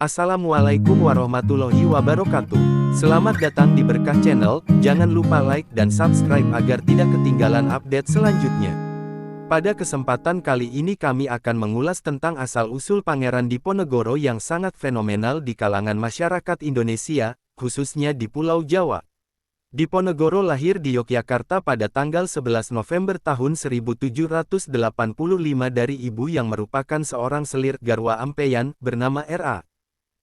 Assalamualaikum warahmatullahi wabarakatuh. Selamat datang di Berkah Channel, jangan lupa like dan subscribe agar tidak ketinggalan update selanjutnya. Pada kesempatan kali ini kami akan mengulas tentang asal-usul Pangeran Diponegoro yang sangat fenomenal di kalangan masyarakat Indonesia, khususnya di Pulau Jawa. Diponegoro lahir di Yogyakarta pada tanggal 11 November tahun 1785 dari ibu yang merupakan seorang selir Garwa Ampeyan, bernama R.A.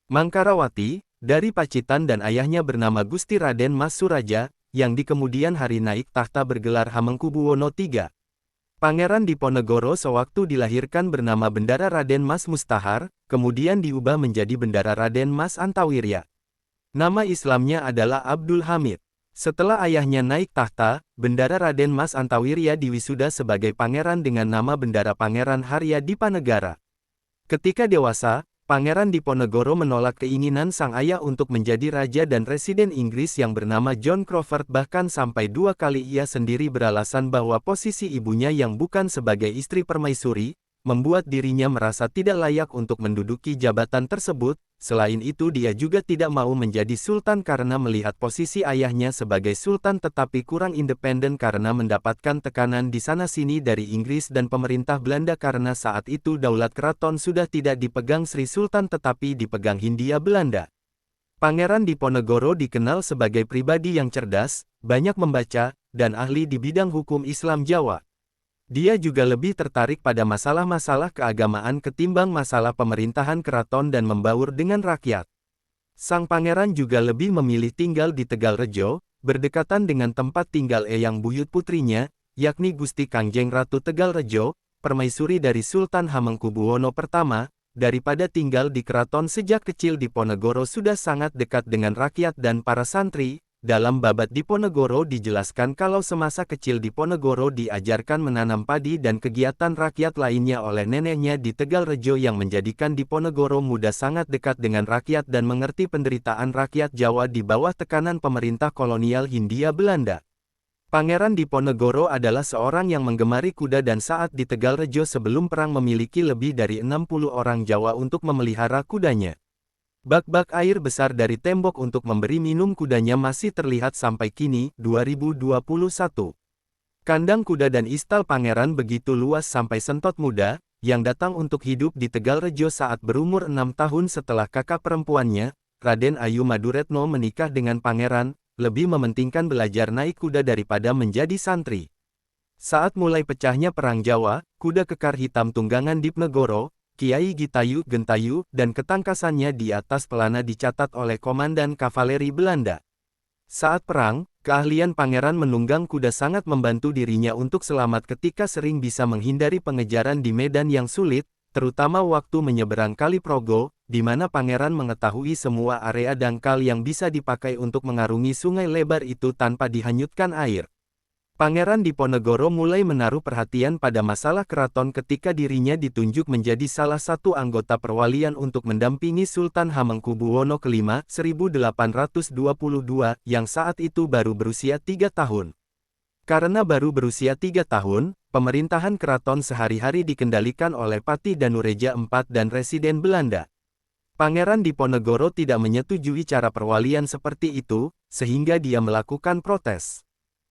Mangkarawati, dari Pacitan dan ayahnya bernama Gusti Raden Mas Suraja, yang di kemudian hari naik tahta bergelar Hamengkubuwono III. Pangeran Diponegoro sewaktu dilahirkan bernama Bendara Raden Mas Mustahar, kemudian diubah menjadi Bendara Raden Mas Antawirya. Nama Islamnya adalah Abdul Hamid. Setelah ayahnya naik tahta, Bendara Raden Mas Antawirya diwisuda sebagai pangeran dengan nama Bendara Pangeran Harya Dipanegara. Ketika dewasa, Pangeran Diponegoro menolak keinginan sang ayah untuk menjadi raja dan residen Inggris yang bernama John Crawford, bahkan sampai 2 kali ia sendiri beralasan bahwa posisi ibunya yang bukan sebagai istri permaisuri, membuat dirinya merasa tidak layak untuk menduduki jabatan tersebut. Selain itu dia juga tidak mau menjadi sultan karena melihat posisi ayahnya sebagai sultan tetapi kurang independen karena mendapatkan tekanan di sana-sini dari Inggris dan pemerintah Belanda karena saat itu daulat keraton sudah tidak dipegang Sri Sultan tetapi dipegang Hindia Belanda. Pangeran Diponegoro dikenal sebagai pribadi yang cerdas, banyak membaca, dan ahli di bidang hukum Islam Jawa. Dia juga lebih tertarik pada masalah-masalah keagamaan ketimbang masalah pemerintahan keraton dan membaur dengan rakyat. Sang pangeran juga lebih memilih tinggal di Tegalrejo, berdekatan dengan tempat tinggal eyang buyut putrinya, yakni Gusti Kangjeng Ratu Tegalrejo, permaisuri dari Sultan Hamengkubuwono I, daripada tinggal di keraton. Sejak kecil Diponegoro sudah sangat dekat dengan rakyat dan para santri. Dalam babat Diponegoro dijelaskan kalau semasa kecil Diponegoro diajarkan menanam padi dan kegiatan rakyat lainnya oleh neneknya di Tegalrejo yang menjadikan Diponegoro muda sangat dekat dengan rakyat dan mengerti penderitaan rakyat Jawa di bawah tekanan pemerintah kolonial Hindia Belanda. Pangeran Diponegoro adalah seorang yang menggemari kuda dan saat di Tegalrejo sebelum perang memiliki lebih dari 60 orang Jawa untuk memelihara kudanya. Bak-bak air besar dari tembok untuk memberi minum kudanya masih terlihat sampai kini, 2021. Kandang kuda dan istal pangeran begitu luas sampai Sentot Muda, yang datang untuk hidup di Tegalrejo saat berumur 6 tahun setelah kakak perempuannya, Raden Ayu Maduretno menikah dengan pangeran, lebih mementingkan belajar naik kuda daripada menjadi santri. Saat mulai pecahnya Perang Jawa, kuda kekar hitam tunggangan Diponegoro, Kiai Gitayu Gentayu, dan ketangkasannya di atas pelana dicatat oleh komandan kavaleri Belanda. Saat perang, keahlian pangeran menunggang kuda sangat membantu dirinya untuk selamat ketika sering bisa menghindari pengejaran di medan yang sulit, terutama waktu menyeberang Kali Progo, di mana pangeran mengetahui semua area dangkal yang bisa dipakai untuk mengarungi sungai lebar itu tanpa dihanyutkan air. Pangeran Diponegoro mulai menaruh perhatian pada masalah keraton ketika dirinya ditunjuk menjadi salah satu anggota perwalian untuk mendampingi Sultan Hamengkubuwono V 1822, yang saat itu baru berusia 3 tahun. Karena baru berusia 3 tahun, pemerintahan keraton sehari-hari dikendalikan oleh Patih Danureja IV dan residen Belanda. Pangeran Diponegoro tidak menyetujui cara perwalian seperti itu, sehingga dia melakukan protes.